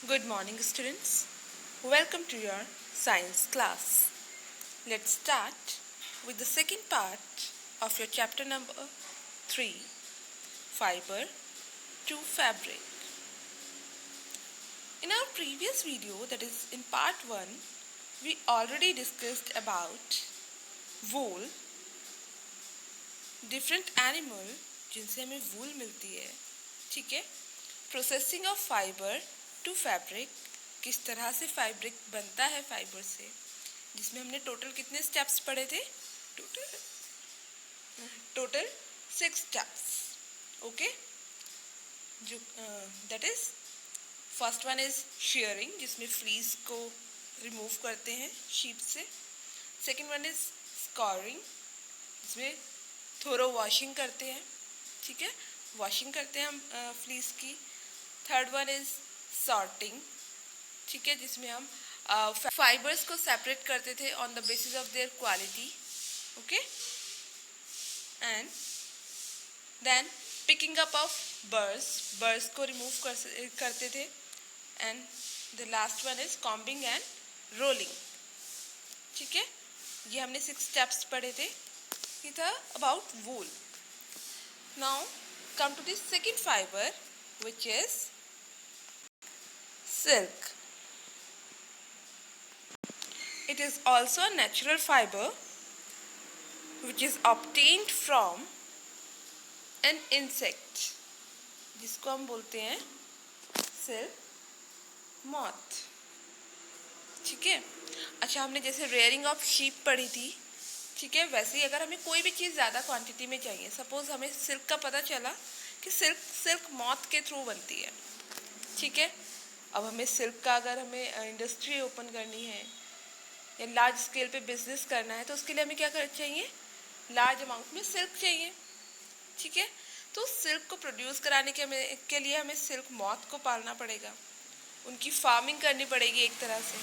Good morning, students. Welcome to your science class. Let's start with the second part of your chapter number 3, Fiber to Fabric. In our previous video, that is in part 1, we already discussed about wool, different animal जिनसे हमें wool मिलती है, ठीक है? Processing of fibre to fabric, किस तरह से fabric बनता है फाइबर से, जिसमें हमने टोटल कितने स्टेप्स पढ़े थे? Total 6 steps. ओके, जो that is first one is sharing, जिसमें फ्लीस को रिमूव करते हैं शीप से. सेकेंड वन इज स्कोरिंग, जिसमें थोरो वॉशिंग करते हैं, ठीक है, वॉशिंग करते हैं हम फ्लीस की. थर्ड वन इज सॉर्टिंग, ठीक है, जिसमें हम फाइबर्स को सेपरेट करते थे on the basis of their quality. Okay, and then picking up of birds को रिमूव करते थे. And the last one is combing and rolling. ठीक है, ये हमने 6 स्टेप्स पढ़े थे. ये था about wool. Now come to the second fiber, which is silk. It is also a natural fiber which is obtained from an insect, जिसको हम बोलते हैं सिल्क मॉथ. ठीक है. अच्छा, हमने जैसे रेयरिंग ऑफ शीप पढ़ी थी, ठीक है, वैसे ही अगर हमें कोई भी चीज़ ज़्यादा क्वांटिटी में चाहिए, सपोज हमें सिल्क का पता चला कि सिल्क मॉथ के थ्रू बनती है, ठीक है. अब हमें सिल्क का अगर हमें इंडस्ट्री ओपन करनी है या लार्ज स्केल पे बिजनेस करना है, तो उसके लिए हमें क्या चाहिए? लार्ज अमाउंट में सिल्क चाहिए, ठीक है. तो सिल्क को प्रोड्यूस कराने के लिए हमें सिल्क मॉथ को पालना पड़ेगा, उनकी फार्मिंग करनी पड़ेगी एक तरह से,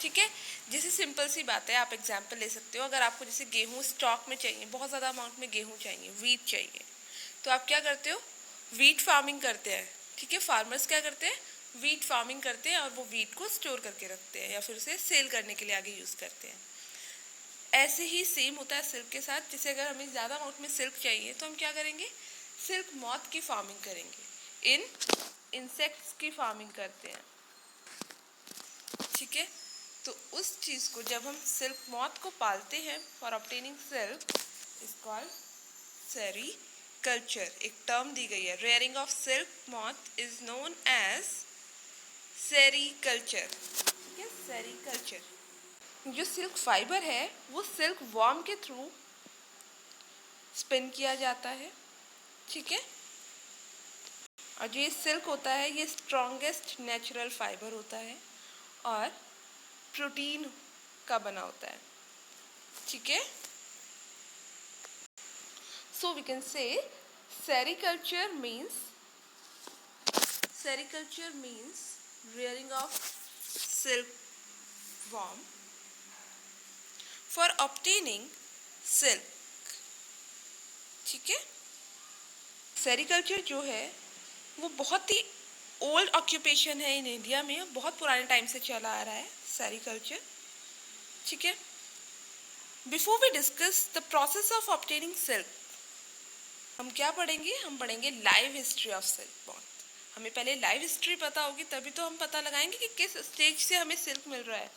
ठीक है. जैसे सिंपल सी बात है, आप एग्जांपल ले सकते हो. अगर आपको जैसे गेहूं स्टॉक में चाहिए, बहुत ज़्यादा अमाउंट में गेहूं चाहिए, वीट चाहिए, तो आप क्या करते हो? वीट फार्मिंग करते हैं, ठीक है. फार्मर्स क्या करते हैं? वीट फार्मिंग करते हैं और वो वीट को स्टोर करके रखते हैं या फिर उसे सेल करने के लिए आगे यूज़ करते हैं. ऐसे ही सेम होता है सिल्क के साथ. जैसे अगर हमें ज़्यादा अमाउंट में सिल्क चाहिए, तो हम क्या करेंगे? सिल्क मॉथ की फार्मिंग करेंगे, इंसेक्ट्स की फार्मिंग करते हैं, ठीक है. तो उस चीज़ को जब हम सिल्क मॉथ को पालते हैं for obtaining silk, is called sericulture. एक टर्म दी गई है, rearing of silk moth is known as sericulture. ठीक है, सेरीकल्चर. जो सिल्क फाइबर है वो सिल्क वॉर्म के थ्रू स्पिन किया जाता है, ठीक है. और जो ये सिल्क होता है, ये स्ट्रॉन्गेस्ट नेचुरल फाइबर होता है और प्रोटीन का बना होता है, ठीक है. So we can say sericulture means rearing of silk worm for obtaining silk, ठीक है. सेरीकल्चर जो है वो बहुत ही ओल्ड ऑक्यूपेशन है इन इंडिया में, बहुत पुराने टाइम से चला आ रहा है सेरीकल्चर, ठीक है. Before we discuss the process of obtaining silk, हम क्या पढ़ेंगे? हम पढ़ेंगे live history of silk moth. हमें पहले लाइव हिस्ट्री पता होगी, तभी तो हम पता लगाएंगे कि किस स्टेज से हमें सिल्क मिल रहा है,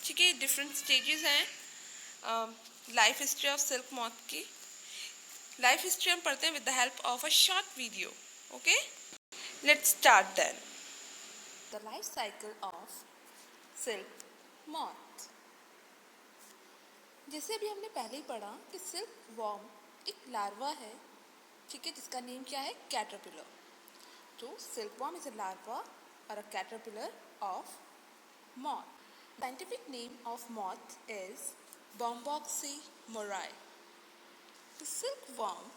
ठीक है. डिफरेंट स्टेजेस हैं life history of silk moth की. लाइफ हिस्ट्री हम पढ़ते हैं with the help of a short video. Okay, let's start then. The life cycle of silk moth. जैसे अभी हमने पहले ही पढ़ा कि सिल्क वॉर्म एक लार्वा है, ठीक है, जिसका नेम क्या है? कैटरपिलर. तो silk worm is a larva or a caterpillar of moth. Scientific name of moth is Bomboxy morai. The silkworm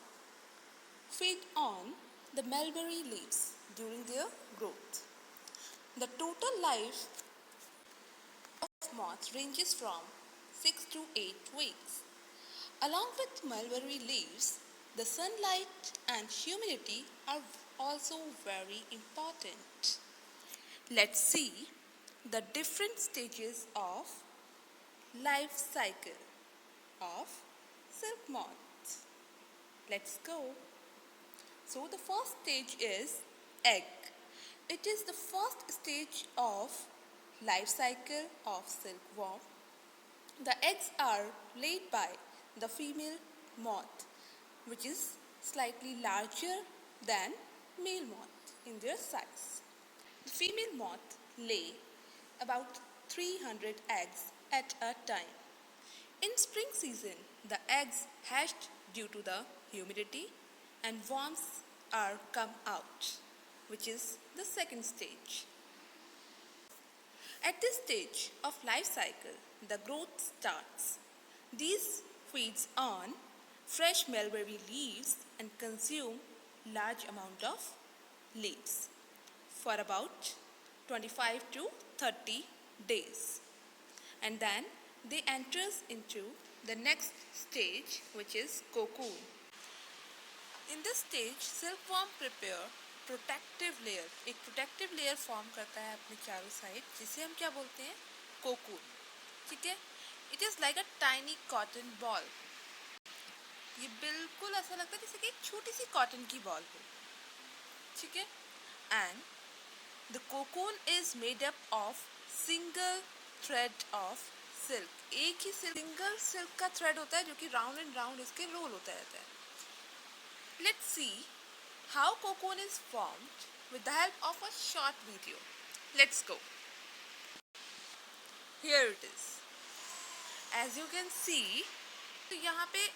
feed on the mulberry leaves during their growth. The total life of moth ranges from 6 to 8 weeks. Along with mulberry leaves, the sunlight and humidity are also very important. Let's see the different stages of life cycle of silk moth. Let's go. So the first stage is egg. It is the first stage of life cycle of silkworm. The eggs are laid by the female moth, which is slightly larger than male moth in their size. The female moth lay about 300 eggs at a time. In spring season, the eggs hatched due to the humidity and worms are come out, which is the second stage. At this stage of life cycle, the growth starts. These feeds on fresh mulberry leaves and consume large amount of leaves for about 25 to 30 days. And then they enters into the next stage, which is cocoon. In this stage, silkworm prepare protective layer, एक protective layer form करता है अपने चारों side, जिसे हम क्या बोलते हैं, कोकून. ठीक है. It is like a tiny cotton ball. ये बिल्कुल ऐसा लगता है जैसे कि एक छोटी सी कॉटन की बॉल हो. ठीक है. And the cocoon is made up of single thread of silk. एक ही सिंगल सिल्क का थ्रेड होता है जो कि राउंड एंड राउंड इसके रोल होता रहता है. Let's see how cocoon is formed with the help of a short video. Let's go. Here it is. As you can see, तो यहाँ पे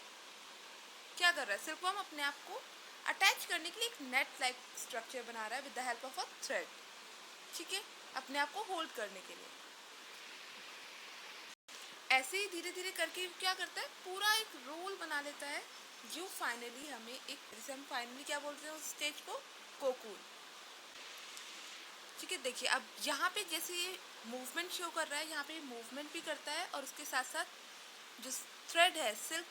क्या कर रहा है, सिल्कवर्म अपने आप को अटैच करने के लिए एक नेट लाइक स्ट्रक्चर बना रहा है with the help of a thread. ठीक है. अपने आप को होल्ड करने के लिए ऐसे ही धीरे धीरे करके क्या करता है, पूरा एक रोल बना लेता है, जो फाइनली हमें एक, जैसे हम फाइनली क्या बोलते हैं उस स्टेज को, कोकून. ठीक है. देखिए अब यहाँ पे जैसे ये मूवमेंट शो कर रहा है, यहाँ पे मूवमेंट भी करता है और उसके साथ साथ जो थ्रेड है, सिल्क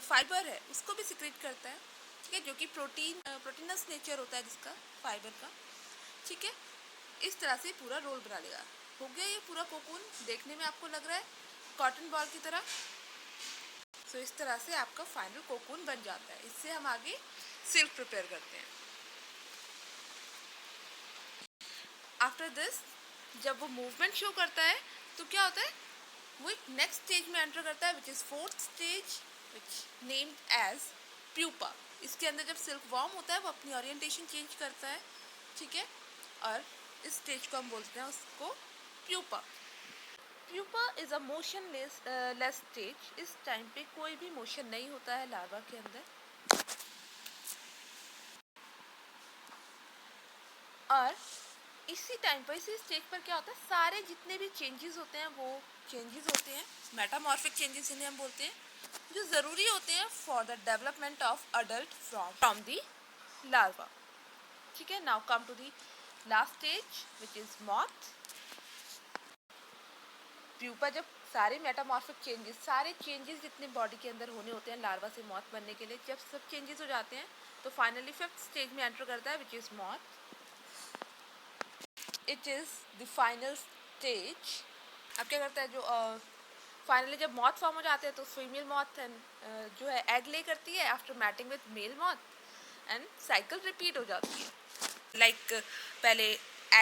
फाइबर है, उसको भी सिक्रेट करता है. ठीक है. जो कि प्रोटीनस नेचर होता है जिसका फाइबर का. ठीक है. इस तरह से पूरा रोल बना लेगा. हो गया ये पूरा कोकून. देखने में आपको लग रहा है कॉटन बॉल की तरह. तो इस तरह से आपका फाइनल कोकून बन जाता है. इससे हम आगे सिल्क प्रिपेयर करते हैं. आफ्टर दिस जब वो मूवमेंट शो करता है तो क्या होता है, वो एक नेक्स्ट स्टेज में एंटर करता है, which is fourth stage, which named as pupa. इसके अंदर जब सिल्क वॉर्म होता है वो अपनी ओरिएंटेशन चेंज करता है. ठीक है. और इस स्टेज को हम बोलते हैं उसको pupa. Pupa is a motionless stage. इस टाइम पे कोई भी मोशन नहीं होता है लार्वा के अंदर. और इसी टाइम पर, इसी स्टेज पर क्या होता है, सारे जितने भी चेंजेस होते हैं वो चेंजेस होते हैं, मेटामॉर्फिक चेंजेस इन्हें हम बोलते हैं, जो ज़रूरी होते हैं for the development of adult from the larva. ठीक है. Now come to the last stage which is moth. Pupa जब सारे मेटामॉर्फिक चेंजेस, सारे चेंजेस जितने बॉडी के अंदर होने होते हैं लार्वा से मॉथ बनने के लिए, जब सब चेंजेस हो जाते हैं तो फाइनली फिफ्थ स्टेज में एंटर करता है, which is moth. It is the final stage. अब क्या करता है, जो फाइनली जब मॉथ फॉर्म हो जाते हैं तो फीमेल मॉथ जो है एग ले करती है after mating with male moth, and cycle repeat हो जाती है. लाइक पहले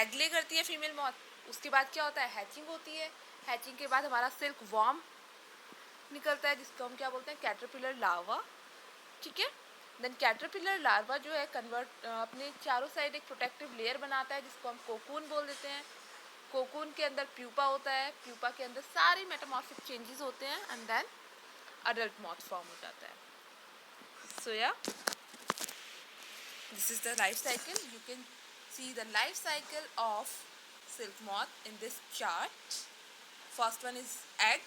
एग ले करती है फीमेल मॉथ, उसके बाद क्या होता है, हैचिंग होती है. हैचिंग के बाद हमारा सिल्क वॉर्म निकलता है, जिसको हम क्या बोलते हैं, कैटरपिलर लार्वा. ठीक है. देन कैटरपिलर लार्वा जो है कन्वर्ट अपने चारों साइड एक प्रोटेक्टिव लेयर बनाता है, जिसको हम कोकून बोल देते हैं. कोकून के अंदर प्यूपा होता है. प्यूपा के अंदर सारे मेटामॉर्फिक चेंजेस होते हैं, and then adult moth form हो जाता है. सो या this is the life cycle. You can see the life cycle of silk moth in this chart. First one is egg,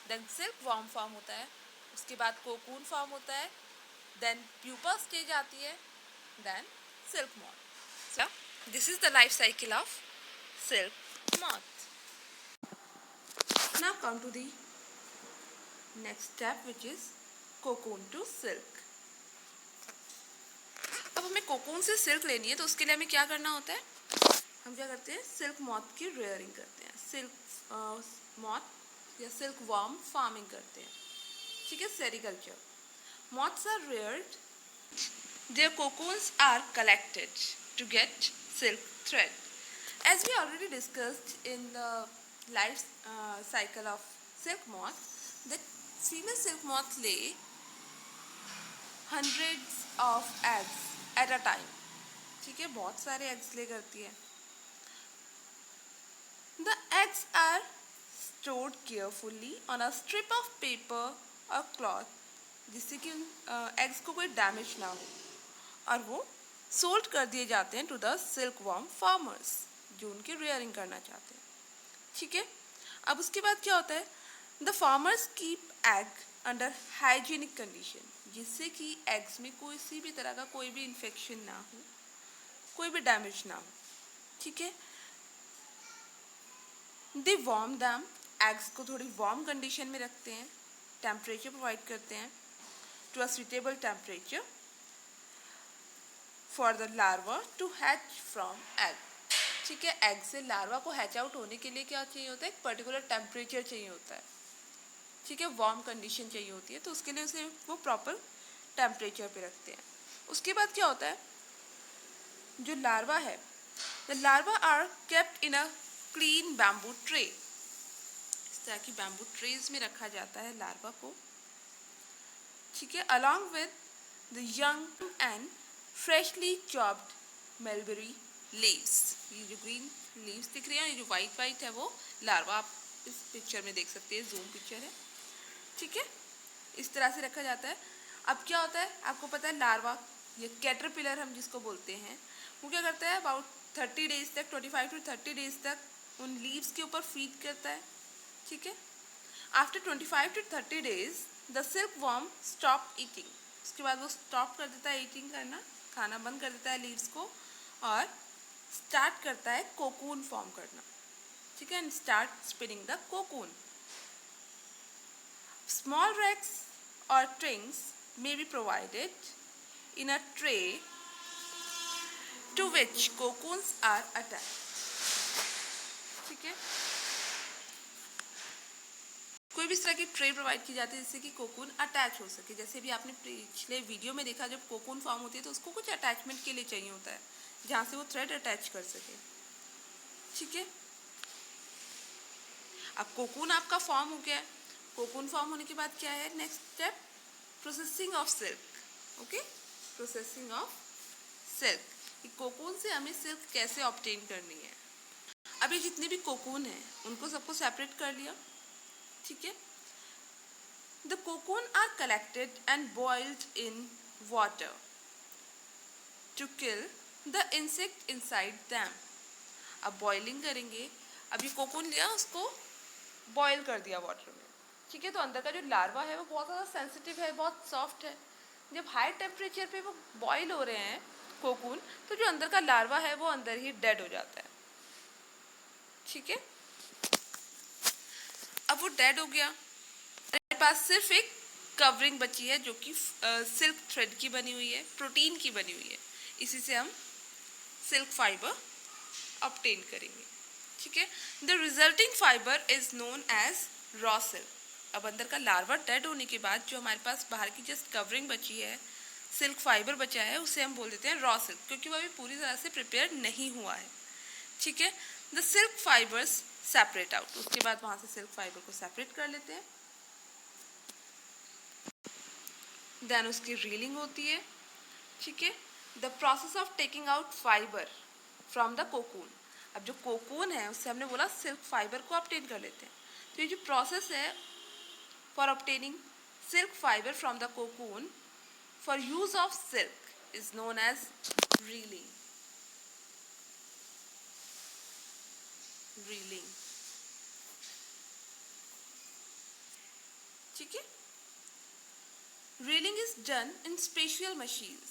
then silk worm form होता है, उसके बाद cocoon form होता है, देन प्यूपा स्टेज आती है, then silk moth. So this is the life cycle of silk moth. Now come to the next step, which is cocoon to silk. अब हमें कोकून से सिल्क लेनी है, तो उसके लिए हमें क्या करना होता है, हम क्या करते हैं, सिल्क मॉथ की रेयरिंग करते हैं, सिल्क मॉथ या सिल्क वर्म फार्मिंग करते हैं, ठीक है, sericulture. Moths are reared, their cocoons are collected to get silk thread. As we already discussed in the life cycle of silk moth, the female silk moth lay hundreds of eggs at a time. ठीक है, बहुत सारे eggs lay करती है. The eggs are stored carefully on a strip of paper or cloth जिससे कि उन eggs को कोई डैमेज ना हो, और वो सोल्ड कर दिए जाते हैं to the silk worm farmers जो उनकी रेयरिंग करना चाहते हैं. ठीक है, अब उसके बाद क्या होता है, the farmers keep egg under hygienic condition जिससे कि एग्स में किसी भी तरह का कोई भी इन्फेक्शन ना हो, कोई भी डैमेज ना हो. ठीक है, दे वार्म दैम, एग्स को थोड़ी वार्म कंडीशन में रखते हैं, टेम्परेचर प्रोवाइड करते हैं to a suitable temperature for the larva to hatch from egg. ठीक है, एग से लार्वा को हैच आउट होने के लिए क्या चाहिए होता है, एक पर्टिकुलर टेम्परेचर चाहिए होता है. ठीक है, वार्म कंडीशन चाहिए होती है, तो उसके लिए उसे वो प्रॉपर टेम्परेचर पे रखते हैं. उसके बाद क्या होता है, जो लार्वा है, the larva are kept in a clean bamboo tray. इस तरह की बैम्बू ट्रेज में रखा जाता है लार्वा को. ठीक है, along with the young and freshly chopped mulberry leaves. ये जो ग्रीन लीव्स दिख रही हैं, ये जो वाइट वाइट है वो लार्वा आप इस पिक्चर में देख सकते हैं, जूम पिक्चर है. ठीक है, इस तरह से रखा जाता है. अब क्या होता है, आपको पता है लार्वा, ये कैटरपिलर हम जिसको बोलते हैं, वो क्या करता है, अबाउट 30 डेज तक, 25 to 30 डेज तक उन लीव्स के ऊपर फीड करता है. ठीक है, after 25 to 30 days the silk worm stop eating. उसके बाद वो स्टॉप कर देता है ईटिंग करना, खाना बंद कर देता है लीव्स को, और स्टार्ट करता है कोकून फॉर्म करना. ठीक है, and start spinning the cocoon. Small racks और strings may be provided in a tray to which cocoons are attached. ठीक है, कोई भी इस तरह की ट्रे प्रोवाइड की जाती है जिससे कि कोकून अटैच हो सके. जैसे भी आपने पिछले वीडियो में देखा, जब कोकून फॉर्म होती है तो उसको कुछ अटैचमेंट के लिए चाहिए होता है जहाँ से वो थ्रेड अटैच कर सके. ठीक है, अब कोकून आपका फॉर्म हो गया है. कोकून फॉर्म होने के बाद क्या है, next step, processing of silk. Okay, processing of silk. Cocoon से हमें सिल्क कैसे ऑब्टेन करनी है. अभी जितने भी कोकून हैं उनको सबको सेपरेट कर लिया. ठीक है, the cocoon are collected and boiled in water to kill the insect inside them. अब बॉइलिंग करेंगे. अभी कोकून लिया, उसको बॉयल कर दिया वाटर में. ठीक है, तो अंदर का जो लार्वा है वो बहुत ज़्यादा सेंसिटिव है, बहुत सॉफ्ट है. जब हाई टेम्परेचर पे वो बॉयल हो रहे हैं कोकून, तो जो अंदर का लार्वा है वो अंदर ही डेड हो जाता है. ठीक है, अब वो डेड हो गया, मेरे पास सिर्फ एक कवरिंग बची है जो कि सिल्क थ्रेड की बनी हुई है, प्रोटीन की बनी हुई है. इसी से हम सिल्क फाइबर ऑब्टेन करेंगे. ठीक है, the resulting fibre is known as raw silk. अब अंदर का लार्वा डेड होने के बाद जो हमारे पास बाहर की जस्ट कवरिंग बची है, सिल्क फाइबर बचा है, उसे हम बोल देते हैं रॉ सिल्क, क्योंकि वो अभी पूरी तरह से प्रिपेयर नहीं हुआ है. ठीक है, the silk fibres separate out. उसके बाद वहाँ से सिल्क फाइबर को सेपरेट कर लेते हैं. देन उसकी रीलिंग होती है. ठीक है, the process of taking out fibre from the cocoon. अब जो कोकून है उससे हमने बोला सिल्क फाइबर को ऑब्टेन कर लेते हैं. तो ये जो प्रोसेस है for obtaining silk fibre from the cocoon for use of silk is known as reeling. Reeling. ठीक है, reeling is done in special machines.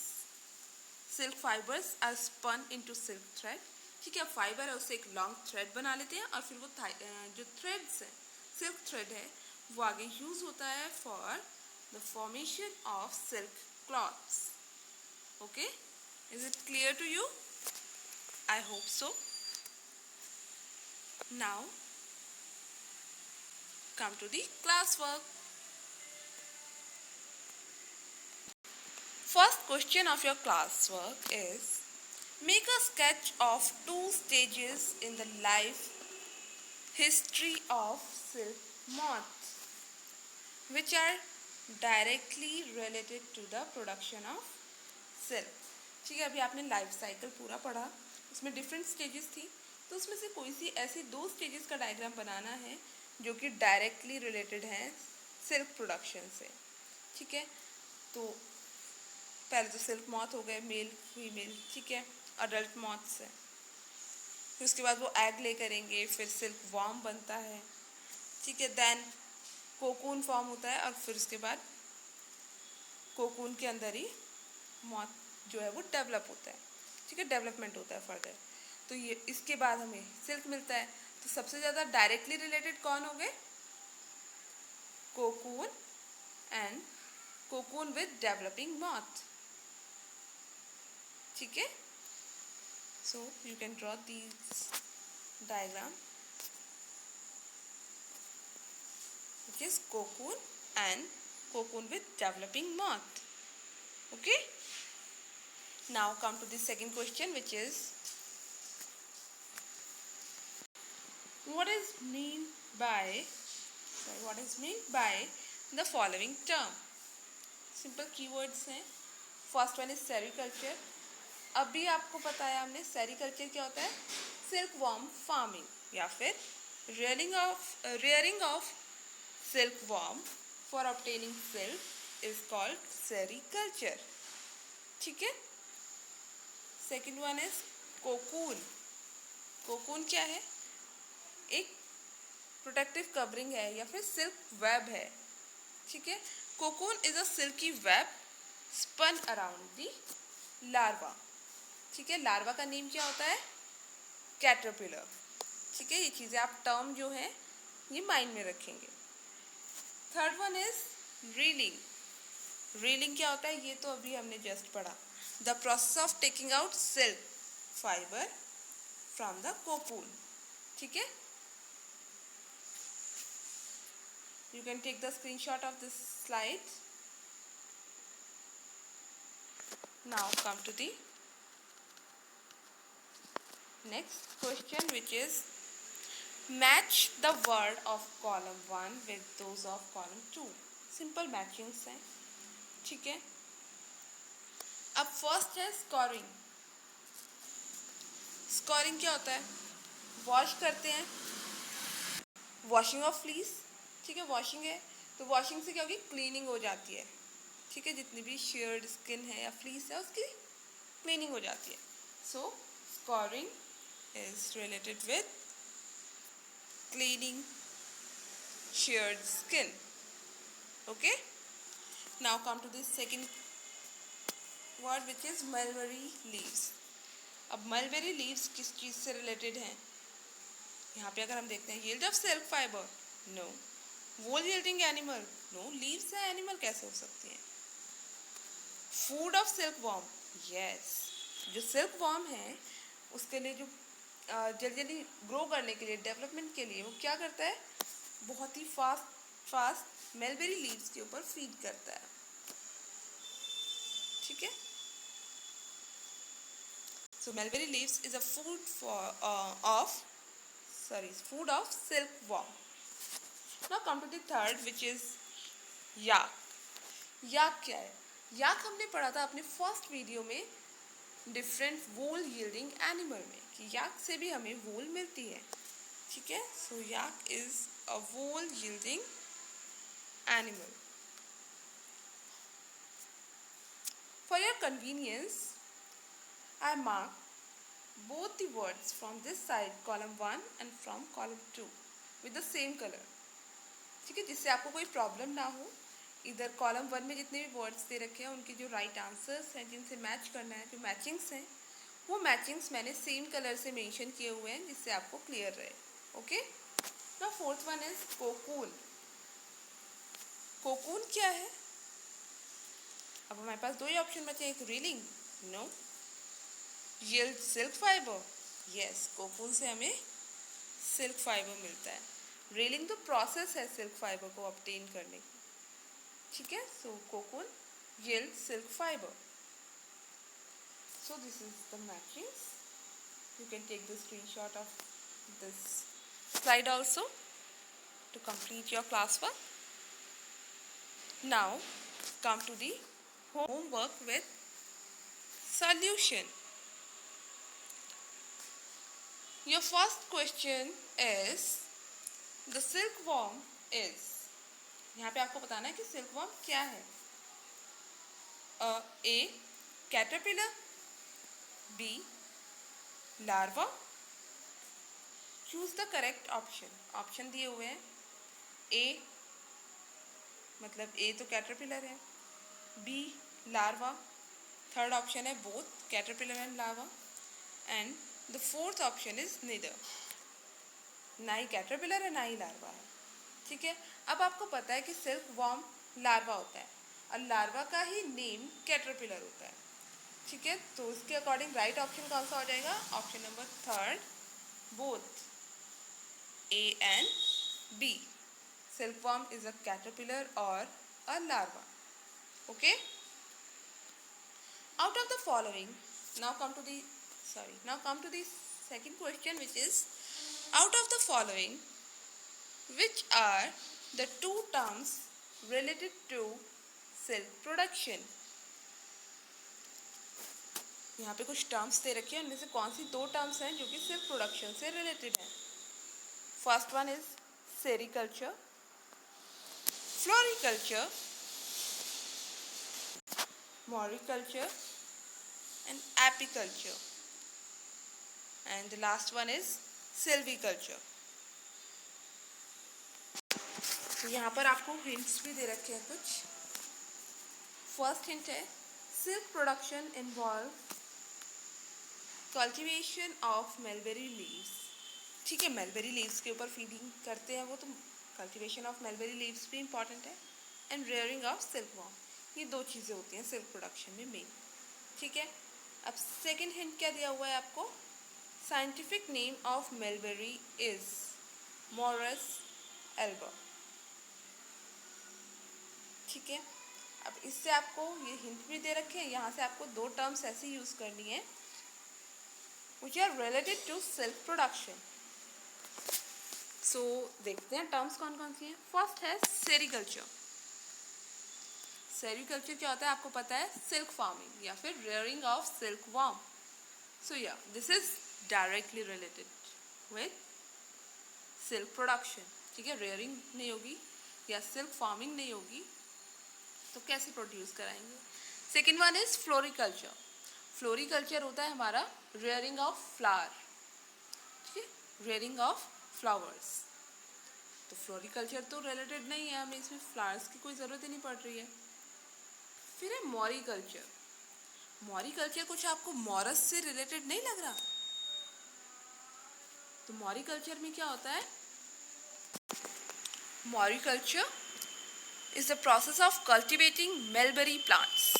Silk fibres are spun into silk thread. ठीक है, फाइबर है उससे एक long thread बना लेते हैं, और फिर वो जो थ्रेड्स है, सिल्क थ्रेड है, वो आगे यूज होता है for the formation of silk clothes. Okay, is it clear to you? I hope so. Now come to the classwork. First question of your classwork is, make a sketch of 2 stages in the life history of silk moth which are directly related to the production of silk. ठीक है, अभी आपने life cycle पूरा पढ़ा, उसमें different stages थी, तो उसमें से कोई सी ऐसी 2 स्टेजेस का डायग्राम बनाना है जो कि डायरेक्टली रिलेटेड हैं सिल्क प्रोडक्शन से. ठीक है, तो पहले तो सिल्क मॉथ हो गए, मेल फीमेल, ठीक है, अडल्ट मॉथ से. फिर उसके बाद वो एग ले करेंगे, फिर सिल्क वॉर्म बनता है, ठीक है, देन कोकून फॉर्म होता है और फिर उसके बाद कोकून के अंदर ही मॉथ जो है वो डेवलप होता है. ठीक है, डेवलपमेंट होता है फर्दर. तो ये इसके बाद हमें सिल्क मिलता है. तो सबसे ज़्यादा डायरेक्टली रिलेटेड कौन हो गए? Cocoon and cocoon with developing moth. ठीक है, so you can draw these diagram which is cocoon and cocoon with developing moth. Okay, now come to the second question, which is, what is meant by the following term? Simple keywords हैं. First one is sericulture. अभी आपको पता है हमने sericulture क्या होता है? Silk worm farming या फिर rearing of silkworm for obtaining silk is called sericulture. ठीक है. Second one is cocoon. Cocoon क्या है? एक प्रोटेक्टिव कवरिंग है या फिर सिल्क वेब है. ठीक है, cocoon is a silky web spun around the larva. ठीक है, लार्वा का नेम क्या होता है? कैटरपिलर. ठीक है, ये चीज़ें आप टर्म जो है ये माइंड में रखेंगे. Third one is reeling. Reeling क्या होता है? ये तो अभी हमने जस्ट पढ़ा. The process of taking out silk fibre from the cocoon. ठीक है, you can take the screenshot of this slide. Now come to the next question which is, match the word of column 1 with those of column 2. Simple matchings हैं. ठीक है, अब first है scoring. Scoring क्या होता है? वॉश करते हैं, वॉशिंग ऑफ फ्लीस. ठीक है, वॉशिंग है तो वॉशिंग से क्या होगी? क्लीनिंग हो जाती है. ठीक है, जितनी भी शेयर्ड स्किन है या फ्लीस है उसकी क्लीनिंग हो जाती है. So scoring is related with cleaning sheared skin. Okay, now come to the second word which is mulberry leaves. अब mulberry leaves किस चीज़ से रिलेटेड हैं? यहाँ पे अगर हम देखते हैं, yield of silk fiber, no. wool yielding animal, no. leaves से एनिमल कैसे हो सकती हैं? food of silkworm, yes. जो silkworm है उसके लिए जो जल्दी ग्रो करने के लिए, डेवलपमेंट के लिए वो क्या करता है? बहुत ही फास्ट मलबेरी लीव्स के ऊपर फीड करता है. ठीक है, so mulberry leaves is a food of silkworm. Now come to the third which is yak. Yak क्या है? याक हमने पढ़ा था अपने फर्स्ट वीडियो में डिफरेंट वूल यील्डिंग एनिमल में कि याक से भी हमें वूल मिलती है. ठीक है, so yak is a wool yielding animal. For your convenience I mark both the words from this side column 1 and from column 2 with the same colour. ठीक है, जिससे आपको कोई प्रॉब्लम ना हो. इधर कॉलम 1 में जितने भी वर्ड्स दे रखे हैं उनके जो राइट आंसर्स हैं जिनसे मैच करना है, जो मैचिंग्स हैं, वो मैचिंग्स मैंने सेम कलर से मेंशन किए हुए हैं जिससे आपको क्लियर रहे. Okay, now fourth one is cocoon. Cocoon क्या है? अब हमारे पास दो ही ऑप्शन बचे हैं, एक reeling, no. Yield silk fibre, yes. Cocoon से हमें सिल्क फाइबर मिलता है। रेलिंग तो प्रोसेस है सिल्क फाइबर को ऑब्टेन करने की, ठीक है। So cocoon yield silk fibre. So this is the matrix. You can take the screenshot of this slide also to complete your classwork. Now come to the homework with solution. Your first question is the silkworm is, यहाँ पे आपको बताना है कि silkworm क्या है। A caterpillar, B larva, choose the correct option. Option दिए हुए हैं, A मतलब A तो कैटरपिलर है, B लार्वा, थर्ड ऑप्शन है both caterpillar and larva, and the fourth option is neither, ना ही कैटरपिलर है ना ही लार्वा है, ठीक है। अब आपको पता है कि सिल्क वॉर्म लार्वा होता है और लार्वा का ही नेम कैटरपिलर होता है, ठीक है। तो उसके अकॉर्डिंग राइट ऑप्शन कौन सा हो जाएगा? Option number third, both, A and B. Silkworm is a caterpillar or a larva. Okay? Out of the following, now come to the second question, which is, out of the following, which are the two terms related to silk production? यहाँ पे कुछ terms दे रखे हैं, उनमें से कौन सी दो terms हैं जो कि सिल्क प्रोडक्शन से रिलेटेड हैं? First one is sericulture, floriculture, moriculture, and apiculture, and the last one is silviculture. तो यहाँ पर आपको हिंट्स भी दे रखे हैं कुछ। फर्स्ट हिंट है, silk production involve cultivation of mulberry leaves, ठीक है। मलबेरी लीव्स के ऊपर फीडिंग करते हैं वो, तो कल्टीवेशन ऑफ मलबेरी लीव्स भी इंपॉर्टेंट है, एंड रेयरिंग ऑफ सिल्कवॉर्म, ये दो चीज़ें होती हैं सिल्क प्रोडक्शन में मेन, ठीक है। अब सेकंड हिंट क्या दिया हुआ है आपको? Scientific name of mulberry is Morris Elba, ठीक है। अब इससे आपको ये हिंट भी दे रखे हैं, यहाँ से आपको दो टर्म्स ऐसी यूज़ करनी है which are related to silk production. सो देखते हैं टर्म्स कौन कौन सी हैं। फर्स्ट है सेरिकल्चर। सेरिकल्चर क्या होता है आपको पता है? सिल्क फार्मिंग या फिर रेयरिंग ऑफ सिल्क वर्म। सो या this is directly related with silk production, ठीक है। रेयरिंग नहीं होगी या सिल्क फार्मिंग नहीं होगी तो कैसे प्रोड्यूस कराएंगे? Second one is floriculture. Floriculture होता है हमारा रेयरिंग ऑफ फ्लावर, ठीक है, रेयरिंग ऑफ फ्लावर्स। तो फ्लोरिकल्चर तो रिलेटेड नहीं है, हमें इसमें फ्लावर्स की कोई ज़रूरत ही नहीं पड़ रही है। फिर है मॉरिकल्चर। मॉरिकल्चर कुछ आपको मॉरस से रिलेटेड नहीं लग रहा? तो मॉरिकल्चर में क्या होता है? Moriculture is the process of cultivating mulberry plants,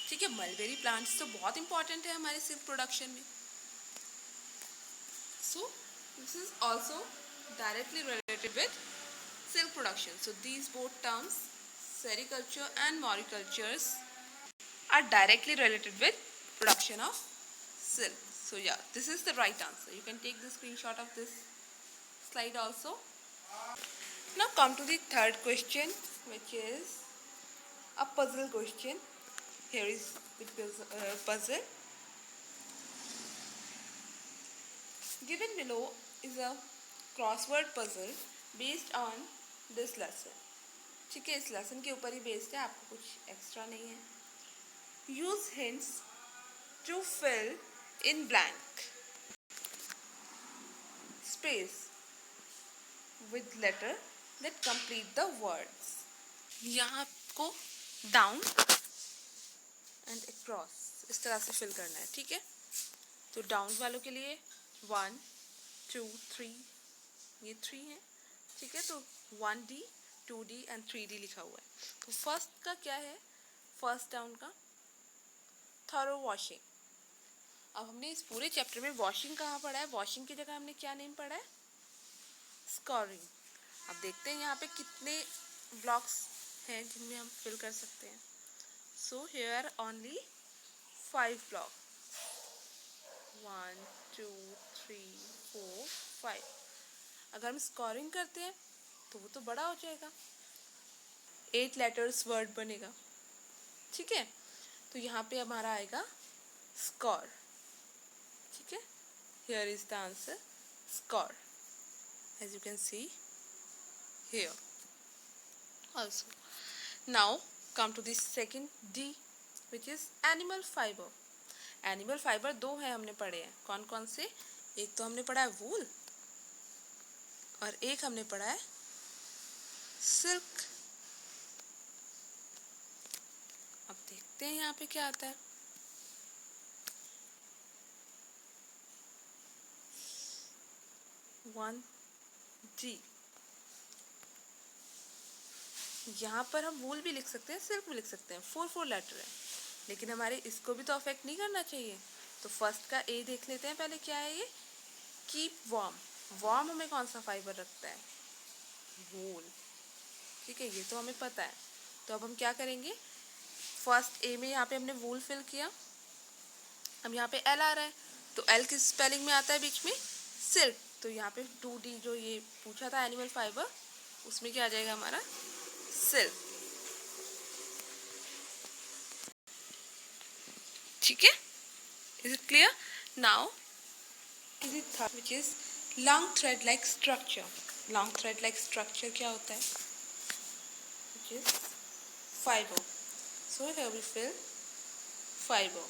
ठीक है। मलबेरी प्लांट्स तो बहुत इंपॉर्टेंट है हमारे सिल्क प्रोडक्शन में। सो this is also directly related with silk production. So these both terms, sericulture and moricultures, are directly related with production of silk. So yeah, this is the right answer. You can take the screenshot of this slide also. Now come to the third question, which is a puzzle question. Here is the puzzle. Given below is a crossword puzzle based on this lesson, ठीक है। इस lesson के ऊपर ही based है, आपको कुछ extra नहीं है। Use hints to fill in blank space with letter that complete the words. यहाँ आपको डाउन एंड अक्रॉस इस तरह से फिल करना है, ठीक है। तो डाउन वालों के लिए 1 2 3, ये 3 है, ठीक है। तो 1D 2D एंड 3D लिखा हुआ है। तो फर्स्ट का क्या है? फर्स्ट डाउन का थॉरो वॉशिंग। अब हमने इस पूरे चैप्टर में वॉशिंग कहाँ पढ़ा है? वॉशिंग की जगह हमने क्या नेम पढ़ा है? स्कोरिंग। अब देखते हैं यहाँ पे कितने ब्लॉक्स हैं जिनमें हम फिल कर सकते हैं। So here only 5 block, 1 2 3 4 5। अगर हम स्कोरिंग करते हैं तो वो तो बड़ा हो जाएगा, 8 लेटर्स वर्ड बनेगा। ठीक है, तो यहाँ पे हमारा आएगा स्कोर। ठीक है, here is the answer score, as you can see here also. Now come to the second D, which is animal fiber. Animal fibre दो है हमने पढ़े हैं, कौन कौन से? एक तो हमने पढ़ा है वूल और एक हमने पढ़ा है सिल्क। अब देखते हैं यहाँ पे क्या आता है। वन जी, यहाँ पर हम वूल भी लिख सकते हैं, सिल्क भी लिख सकते हैं, 4 लेटर है, लेकिन हमारे इसको भी तो अफेक्ट नहीं करना चाहिए। तो फर्स्ट का ए देख लेते हैं पहले, क्या है ये? Keep warm. वार्म हमें कौन सा फाइबर रखता है? वूल। ठीक है, ये तो हमें पता है। तो अब हम क्या करेंगे, फर्स्ट ए में यहाँ पे हमने वूल फिल किया, अब यहाँ पे एल आ रहा है, तो एल किस स्पेलिंग में आता है बीच में? सिल्क। तो यहाँ पे 2D जो ये पूछा था एनिमल फाइबर, उसमें क्या आ जाएगा हमारा? सिल्क। ठीक है, is it clear? Now is it third, which is long thread like structure. Long thread like structure क्या होता है? Which is fibre. So here we fill fibre.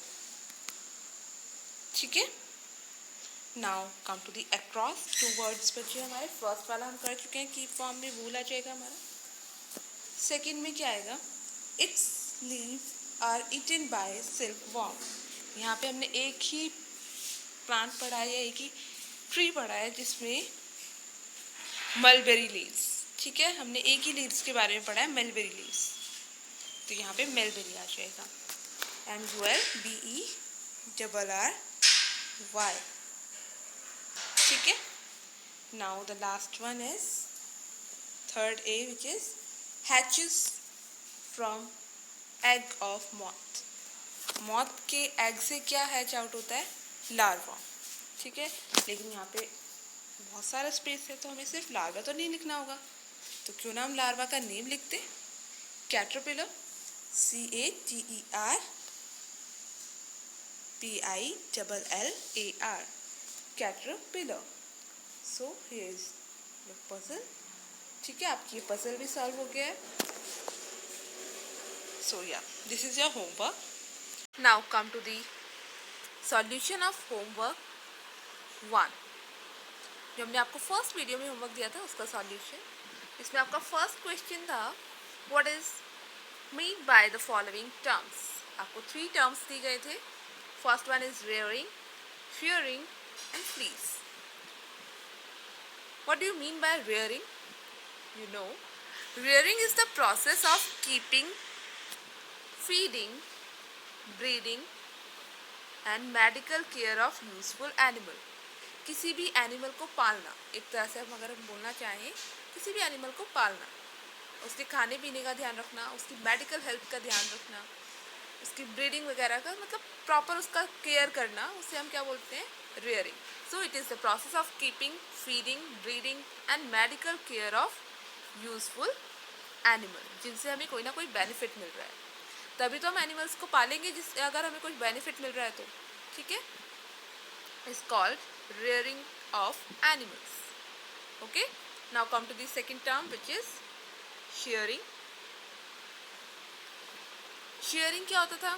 ठीक है, now come to the across. 2 words बचे हमारे। First वाला हम कर चुके हैं, कीप फॉर्म में वूल आ जाएगा हमारा। सेकेंड में क्या आएगा? Its leaves are eaten by silk worm. यहाँ पे हमने एक ही प्लांट पढ़ा है, एक ही ट्री पढ़ा है जिसमें मलबेरी लीव्स। ठीक है, हमने एक ही लीव्स के बारे में पढ़ा है, मलबेरी लीव्स। तो यहाँ पे मलबेरी आ जाएगा, MULBERRY। ठीक है, now the last one is third A, which is hatches from egg of moth। Moth के एग से क्या हैच आउट होता है? लार्वा। ठीक है, लेकिन यहाँ पे बहुत सारा स्पेस है, तो हमें सिर्फ लार्वा तो नहीं लिखना होगा, तो क्यों ना हम लार्वा का नेम लिखते? Caterpillar, CATERPILLAR, caterpillar. So here is the puzzle. ठीक है, आपकी ये पजल भी सॉल्व हो गया है। सो या this is your homework. Now come to the solution of homework 1। जो हमने आपको फर्स्ट वीडियो में होमवर्क दिया था उसका सॉल्यूशन। इसमें आपका फर्स्ट क्वेश्चन था, what is mean by the following terms. आपको 3 टर्म्स दिए गए थे। First one is rearing, shearing and fleece. What do you mean by rearing? You know, rearing is the process of keeping, feeding, breeding and medical care of useful animal. किसी भी animal को पालना, एक तरह से हम अगर हम बोलना चाहें, किसी भी एनिमल को पालना, उसके खाने पीने का ध्यान रखना, उसकी मेडिकल हेल्थ का ध्यान रखना, उसकी ब्रीडिंग वगैरह का, मतलब प्रॉपर उसका केयर करना, उसे हम क्या बोलते हैं? rearing. So it is the process of keeping, feeding, breeding and medical care of useful animal, जिनसे हमें कोई ना कोई बेनिफिट मिल रहा है, तभी तो हम एनिमल्स को पालेंगे, जिससे अगर हमें कुछ बेनिफिट मिल रहा है तो। ठीक है, is called rearing of animals. Okay, now come to the second term, which is shearing. shearing क्या होता था?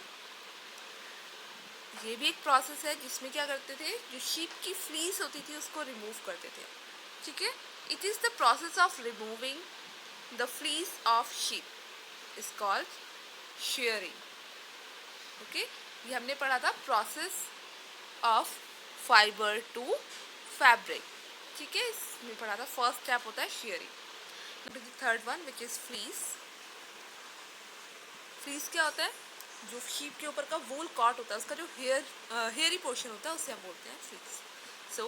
ये भी एक प्रोसेस है जिसमें क्या करते थे, जो शीप की फ्लीस होती थी उसको रिमूव करते थे। ठीक है, it is the process of removing the fleece of sheep, is called shearing. Okay, ये हमने पढ़ा था process of fibre to fabric. ठीक है, इसमें पढ़ा था फर्स्ट स्टेप होता है shearing. Third one which is fleece. Fleece क्या होता है? जो शीप के ऊपर का वूल कॉट होता है, उसका जो हेयरी पोर्शन होता है, उसे हम बोलते हैं fleece. So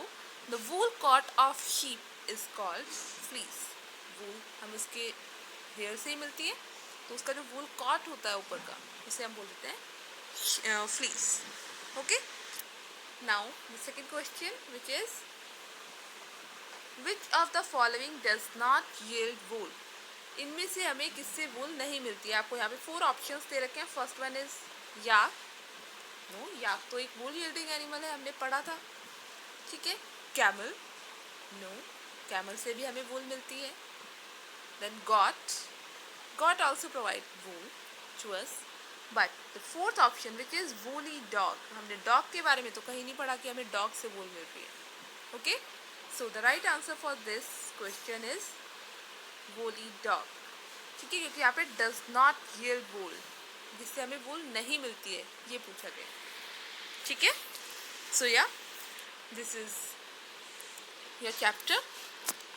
the wool coat of sheep is called fleece. Wool हम उसके हेयर से ही मिलती है, तो उसका जो वूल कॉट होता है ऊपर का, उसे हम बोल देते हैं fleece. Okay, now the second question which is which of the following does not yield wool. इनमें से हमें किससे वूल नहीं मिलती है। आपको यहाँ पे 4 ऑप्शंस दे रखे हैं। First one is yak. No, yak तो एक वूल यील्डिंग एनिमल है, हमने पढ़ा था, ठीक है। कैमल, नो, कैमल से भी हमें वूल मिलती है। Then goat, goat also provide wool to us. But the fourth option which is woolly dog, हमने डॉग के बारे में तो कहीं नहीं पढ़ा कि हमें डॉग से वूल मिल रही है। Okay, so the right answer for this question is woolly dog, ठीक है, क्योंकि यहाँ पे डज नॉट यील्ड वूल, जिससे हमें वूल नहीं मिलती है, ये पूछा गया, ठीक है। सो या this is your chapter.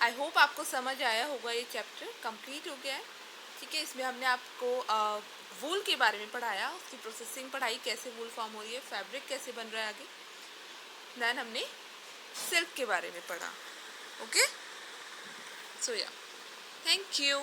I hope आपको समझ आया होगा। ये चैप्टर कंप्लीट हो गया है, ठीक है। इसमें हमने आपको वूल के बारे में पढ़ाया, उसकी प्रोसेसिंग पढ़ाई, कैसे वूल फॉर्म हो रही है, फैब्रिक कैसे बन रहा है आगे। देन हमने सिल्क के बारे में पढ़ा। ओके, सो या थैंक यू।